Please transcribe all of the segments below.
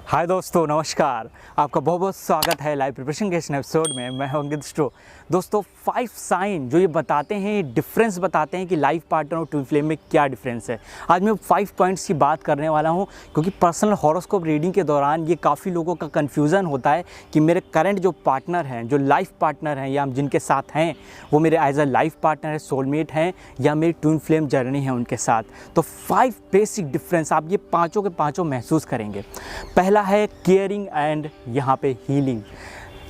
हाय दोस्तों, नमस्कार। आपका बहुत बहुत स्वागत है लाइव प्रिपरेशन के इस एपिसोड में। मैं हूं अंकित स्ट्रो। दोस्तों 5 साइन जो ये बताते हैं, डिफरेंस बताते हैं कि लाइफ पार्टनर और ट्विन फ्लेम में क्या डिफरेंस है। आज मैं 5 पॉइंट्स की बात करने वाला हूं, क्योंकि पर्सनल हॉरोस्कोप रीडिंग के दौरान ये काफ़ी लोगों का कन्फ्यूज़न होता है कि मेरे करंट जो पार्टनर हैं, जो लाइफ पार्टनर हैं या जिनके साथ हैं, वो मेरे एज अ लाइफ पार्टनर है, सोलमेट हैं, या मेरी ट्विन फ्लेम जर्नी है उनके साथ। तो 5 बेसिक डिफरेंस आप ये पाँचों के पाँचों महसूस करेंगे। पहला है केयरिंग एंड यहाँ पे हीलिंग।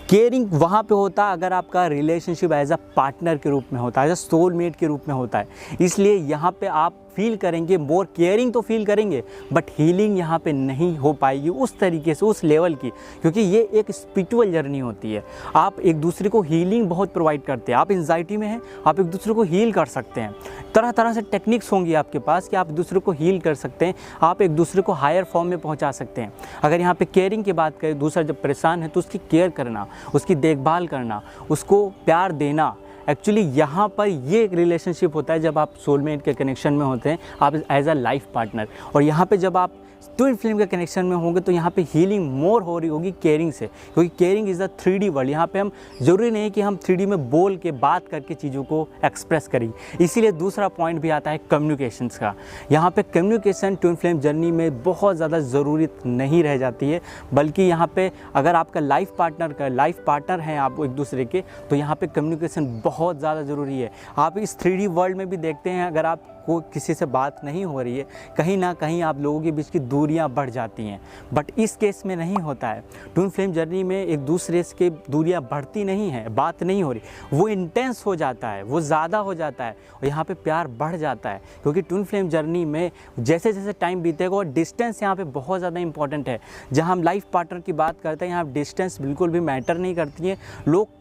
केयरिंग वहाँ पे होता है अगर आपका रिलेशनशिप एज अ पार्टनर के रूप में होता है, एज अ सोलमेट के रूप में होता है। इसलिए यहाँ पे आप फील करेंगे, मोर केयरिंग तो फील करेंगे, बट हीलिंग यहाँ पे नहीं हो पाएगी उस तरीके से, उस लेवल की, क्योंकि ये एक स्पिरिचुअल जर्नी होती है। आप एक दूसरे को हीलिंग बहुत प्रोवाइड करते हैं। आप एंजाइटी में हैं, आप एक दूसरे को हील कर सकते हैं। तरह तरह से टेक्निक्स होंगी आपके पास कि आप एक दूसरे को हील कर सकते हैं, आप एक दूसरे को हायर फॉर्म में पहुँचा सकते हैं। अगर यहाँ पर केयरिंग की बात करें, दूसरा जब परेशान है तो उसकी केयर करना, उसकी देखभाल करना, उसको प्यार देना। एक्चुअली यहाँ पर ये एक रिलेशनशिप होता है जब आप सोलमेट के कनेक्शन में होते हैं, आप एज अ लाइफ पार्टनर। और यहाँ पे जब आप ट्विन फ्लेम के कनेक्शन में होंगे तो यहाँ पे हीलिंग मोर हो रही होगी केयरिंग से, क्योंकि caring is the 3D world. यहाँ पे हम ज़रूरी नहीं कि हम 3D में बोल के बात करके चीज़ों को एक्सप्रेस करें। इसीलिए दूसरा पॉइंट भी आता है कम्युनिकेशंस का। यहाँ पे कम्युनिकेशन ट्विन फ्लेम जर्नी में बहुत ज़्यादा ज़रूरी नहीं रह जाती है, बल्कि यहाँ पे अगर आपका लाइफ पार्टनर हैं आप एक दूसरे के, तो यहाँ पे कम्युनिकेशन बहुत ज़्यादा ज़रूरी है। आप इस 3D वर्ल्ड में भी देखते हैं, अगर आपको किसी से बात नहीं हो रही है, कहीं ना कहीं आप लोगों के बीच की दूरियां बढ़ जाती हैं, बट इस केस में नहीं होता है। ट्विन फ्लेम जर्नी में एक दूसरे से दूरियां बढ़ती नहीं हैं, बात नहीं हो रही, वो इंटेंस हो जाता है, वो ज़्यादा हो जाता है, और यहाँ पे प्यार बढ़ जाता है। क्योंकि ट्विन फ्लेम जर्नी में जैसे जैसे टाइम बीतेगा, और डिस्टेंस यहाँ पे बहुत ज़्यादा इंपॉर्टेंट है। जहाँ हम लाइफ पार्टनर की बात करते हैं, यहाँ डिस्टेंस बिल्कुल भी मैटर नहीं करती है।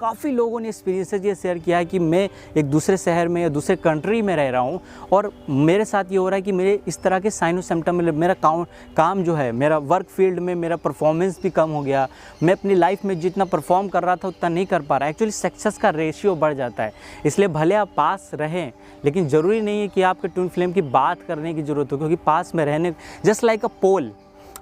काफ़ी लोगों ने एक्सपीरियंसेस ये शेयर किया है कि मैं एक दूसरे शहर में या दूसरे कंट्री में रह रहा हूँ, और मेरे साथ ये हो रहा है कि मेरे इस तरह के साइन और सिम्टम में मेरा काम जो है, मेरा वर्क फील्ड में मेरा परफॉर्मेंस भी कम हो गया। मैं अपनी लाइफ में जितना परफॉर्म कर रहा था उतना नहीं कर पा रहा। एक्चुअली सक्सेस का रेशियो बढ़ जाता है। इसलिए भले आप पास रहें, लेकिन ज़रूरी नहीं है कि आपके ट्विन फ्लेम की बात करने की ज़रूरत हो, क्योंकि पास में रहने जस्ट लाइक अ पोल।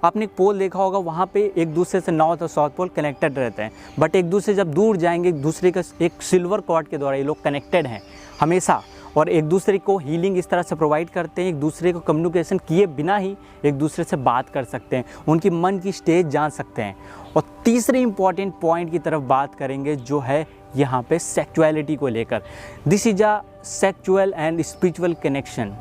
आपने एक पोल देखा होगा, वहाँ पे एक दूसरे से नॉर्थ और साउथ पोल कनेक्टेड रहते हैं, बट एक दूसरे जब दूर जाएंगे, एक दूसरे का एक सिल्वर कॉर्ड के द्वारा ये लोग कनेक्टेड हैं हमेशा, और एक दूसरे को हीलिंग इस तरह से प्रोवाइड करते हैं, एक दूसरे को कम्युनिकेशन किए बिना ही एक दूसरे से बात कर सकते हैं, उनकी मन की स्टेज जान सकते हैं। और तीसरे इंपॉर्टेंट पॉइंट की तरफ बात करेंगे, जो है यहाँ पे सेक्सुअलिटी को लेकर। This is a sexual and spiritual connection.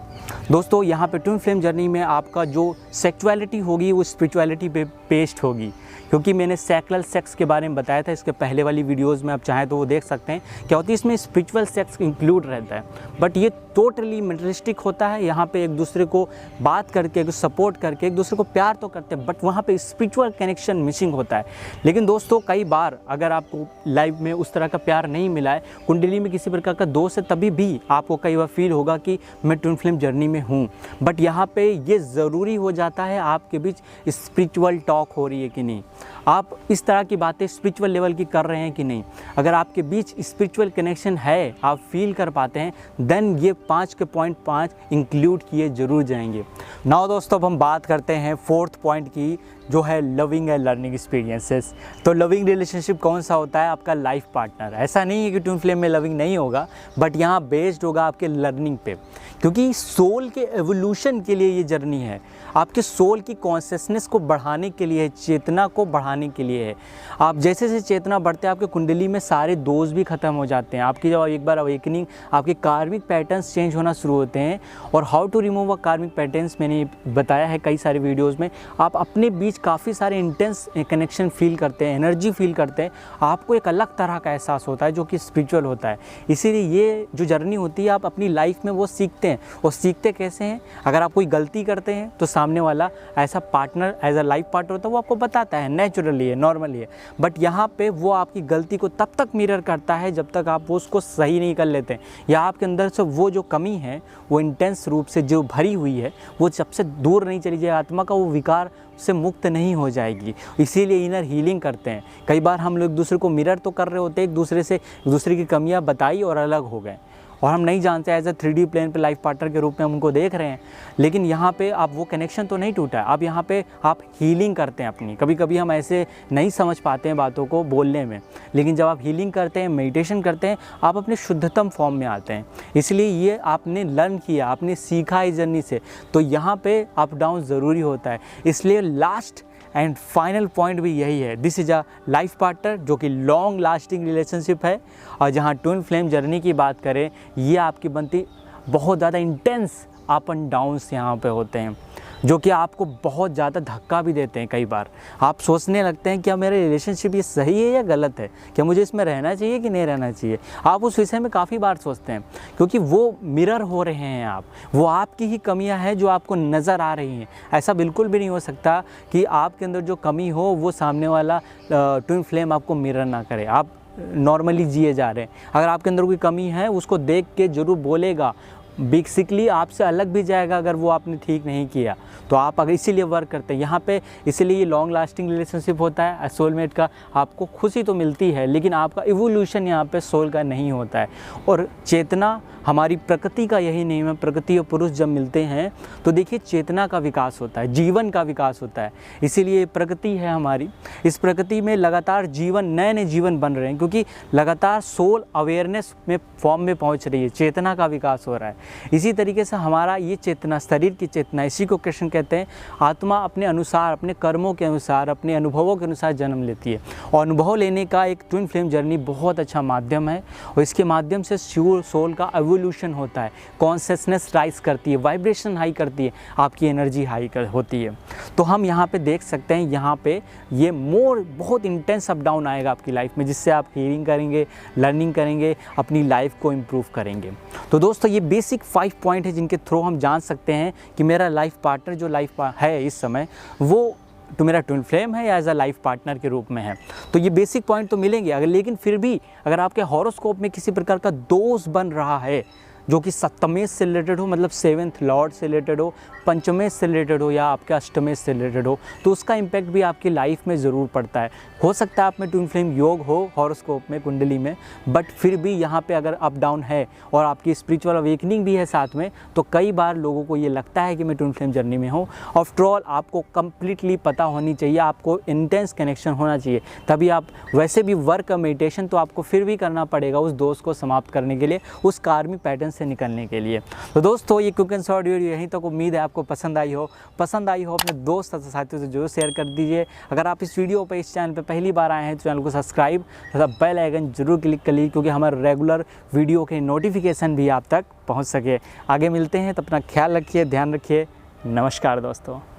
दोस्तों यहाँ पे ट्विन फ्लेम जर्नी में आपका जो सेक्सुअलिटी होगी वो स्पिरिचुअलिटी पे बेस्ड होगी, क्योंकि मैंने सैक्रल सेक्स के बारे में बताया था इसके पहले वाली वीडियोस में, आप चाहें तो वो देख सकते हैं। क्या होती है, इसमें स्पिरिचुअल सेक्स इंक्लूड रहता है, बट ये टोटली मटेरियलिस्टिक होता है। यहाँ पे एक दूसरे को बात करके, सपोर्ट करके एक दूसरे को प्यार तो करते हैं, बट वहाँ पे स्पिरिचुअल कनेक्शन मिसिंग होता है। लेकिन दोस्तों कई बार अगर आपको लाइफ में उस तरह का प्यार नहीं मिला है, कुंडली में किसी प्रकार का दोष है, तभी भी आपको कई बार फील होगा कि मैं ट्विन फ्लेम जर्नी में हूँ। बट यहाँ पे ये ज़रूरी हो जाता है आपके बीच स्पिरिचुअल टॉक हो रही है कि नहीं, आप इस तरह की बातें स्पिरिचुअल लेवल की कर रहे हैं कि नहीं। अगर आपके बीच स्पिरिचुअल कनेक्शन है, आप फील कर पाते हैं, देन ये 5 के पॉइंट 5 इंक्लूड किए जरूर जाएंगे। नाउ दोस्तों अब हम बात करते हैं 4th पॉइंट की, जो है लविंग एंड लर्निंग एक्सपीरियंसेस। तो लविंग रिलेशनशिप कौन सा होता है? आपका लाइफ पार्टनर। ऐसा नहीं है कि ट्विन फ्लेम में लविंग नहीं होगा, बट यहाँ बेस्ड होगा आपके लर्निंग पे, क्योंकि सोल के एवोल्यूशन के लिए ये जर्नी है। आपके सोल की कॉन्शियसनेस को बढ़ाने के लिए, चेतना को बढ़ाने के लिए है। आप जैसे जैसे चेतना बढ़ते हैं, आपके कुंडली में सारे दोष भी ख़त्म हो जाते हैं। आपकी जब एक बार अवेकनिंग, आपके कार्मिक पैटर्न्स चेंज होना शुरू होते हैं। और हाउ टू रिमूव अ कार्मिक पैटर्न्स मैंने बताया है कई सारे वीडियोज़ में। आप अपने बीच काफ़ी सारे इंटेंस कनेक्शन फील करते हैं, एनर्जी फील करते हैं, आपको एक अलग तरह का एहसास होता है जो कि स्पिरिचुअल होता है। इसीलिए ये जो जर्नी होती है, आप अपनी लाइफ में वो सीखते हैं। और सीखते कैसे हैं? अगर आप कोई गलती करते हैं तो सामने वाला ऐसा partner, as a life partner होता है, वो आपको बताता है, नेचुरली है, नॉर्मली है। बट यहाँ पे वो आपकी गलती को तब तक मिरर करता है जब तक आप वो उसको सही नहीं कर लेते हैं, या आपके अंदर से वो जो कमी है, वो इंटेंस रूप से जो भरी हुई है, वो जब से दूर नहीं चली जाए, आत्मा का वो विकार से मुक्त नहीं हो जाएगी। इसीलिए इनर हीलिंग करते हैं। कई बार हम लोग एक दूसरे को मिरर तो कर रहे होते हैं, एक दूसरे की कमियां बताई और अलग हो गए। और हम नहीं जानते एज अ 3D प्लेन पे लाइफ पार्टनर के रूप में हम उनको देख रहे हैं, लेकिन यहाँ पे आप वो कनेक्शन तो नहीं टूटा है। आप यहाँ पे आप हीलिंग करते हैं अपनी। कभी कभी हम ऐसे नहीं समझ पाते हैं बातों को बोलने में, लेकिन जब आप हीलिंग करते हैं, मेडिटेशन करते हैं, आप अपने शुद्धतम फॉर्म में आते हैं। इसलिए ये आपने लर्न किया, आपने सीखा इस जर्नी से, तो यहाँ पे अप डाउन ज़रूरी होता है। इसलिए लास्ट एंड फाइनल पॉइंट भी यही है, this is a life partner जो कि लॉन्ग लास्टिंग रिलेशनशिप है। और जहाँ ट्विन फ्लेम जर्नी की बात करें, ये आपकी बनती बहुत ज़्यादा इंटेंस अप एंड डाउन्स यहाँ पे होते हैं, जो कि आपको बहुत ज़्यादा धक्का भी देते हैं। कई बार आप सोचने लगते हैं क्या मेरा रिलेशनशिप ये सही है या गलत है, क्या मुझे इसमें रहना चाहिए कि नहीं रहना चाहिए। आप उस विषय में काफ़ी बार सोचते हैं, क्योंकि वो मिरर हो रहे हैं आप, वो आपकी ही कमियां हैं जो आपको नज़र आ रही हैं। ऐसा बिल्कुल भी नहीं हो सकता कि आपके अंदर जो कमी हो वो सामने वाला ट्विन फ्लेम आपको मिरर ना करे। आप नॉर्मली जिए जा रहे हैं, अगर आपके अंदर कोई कमी है उसको देख के ज़रूर बोलेगा, बेसिकली आपसे अलग भी जाएगा अगर वो आपने ठीक नहीं किया तो। आप अगर इसीलिए वर्क करते हैं यहाँ पे, इसीलिए ये लॉन्ग लास्टिंग रिलेशनशिप होता है। सोलमेट का आपको खुशी तो मिलती है, लेकिन आपका इवोल्यूशन यहाँ पे सोल का नहीं होता है। और चेतना हमारी प्रकृति का यही नियम है, प्रकृति और पुरुष जब मिलते हैं तो देखिए चेतना का विकास होता है, जीवन का विकास होता है। इसीलिए प्रकृति है हमारी, इस प्रकृति में लगातार जीवन, नए नए जीवन बन रहे हैं, क्योंकि लगातार सोल अवेयरनेस में फॉर्म में पहुँच रही है, चेतना का विकास हो रहा है। इसी तरीके से हमारा ये चेतना, शरीर की चेतना, इसी को कृष्ण कहते हैं। आत्मा अपने अनुसार, अपने कर्मों के अनुसार, अपने अनुभवों के अनुसार जन्म लेती है, और अनुभव लेने का एक ट्विन फ्लेम जर्नी बहुत अच्छा माध्यम है। और इसके माध्यम से सोल का एवोल्यूशन होता है, कॉन्शियसनेस राइज करती है, वाइब्रेशन हाई करती है, आपकी एनर्जी हाई होती है। तो हम यहाँ पे देख सकते हैं, यहाँ पे ये बहुत इंटेंस अप डाउन आएगा आपकी लाइफ में, जिससे आप हीलिंग करेंगे, लर्निंग करेंगे, अपनी लाइफ को इम्प्रूव करेंगे। तो दोस्तों ये बेसिक 5 पॉइंट है जिनके थ्रू हम जान सकते हैं कि मेरा लाइफ पार्टनर जो लाइफ है इस समय, वो तो मेरा ट्विन फ्लेम है या एज अ लाइफ पार्टनर के रूप में है। तो ये बेसिक पॉइंट तो मिलेंगे, अगर लेकिन फिर भी अगर आपके हॉरोस्कोप में किसी प्रकार का दोष बन रहा है जो कि सप्तमेश से रिलेटेड हो, मतलब 7th लॉर्ड से रिलेटेड हो, पंचमेश से रिलेटेड हो, या आपके अष्टमेश से रिलेटेड हो, तो उसका इम्पैक्ट भी आपकी लाइफ में ज़रूर पड़ता है। हो सकता है आप में ट्विन फ्लेम योग हो हॉरोस्कोप में, कुंडली में, बट फिर भी यहाँ पे अगर अप डाउन है और आपकी स्पिरिचुअल अवेकनिंग भी है साथ में, तो कई बार लोगों को ये लगता है कि मैं ट्विन फ्लेम जर्नी में हूँ। आफ्टर ऑल आपको कंप्लीटली पता होनी चाहिए, आपको इंटेंस कनेक्शन होना चाहिए, तभी आप वैसे भी वर्क और मेडिटेशन तो आपको फिर भी करना पड़ेगा उस दोष को समाप्त करने के लिए, उस कार्मिक पैटर्न से निकलने के लिए। तो दोस्तों ये क्विक एंड शॉर्ट वीडियो यहीं तक, उम्मीद है आपको पसंद आई हो अपने दोस्त तथा साथियों से जरूर शेयर कर दीजिए। अगर आप इस वीडियो पर, इस चैनल पर पहली बार आए हैं तो चैनल को सब्सक्राइब तथा बेल आइकन जरूर क्लिक कर लीजिए, क्योंकि हमारे रेगुलर वीडियो के नोटिफिकेशन भी आप तक पहुंच सके। आगे मिलते हैं, तो अपना ख्याल रखिए, ध्यान रखिए। नमस्कार दोस्तों।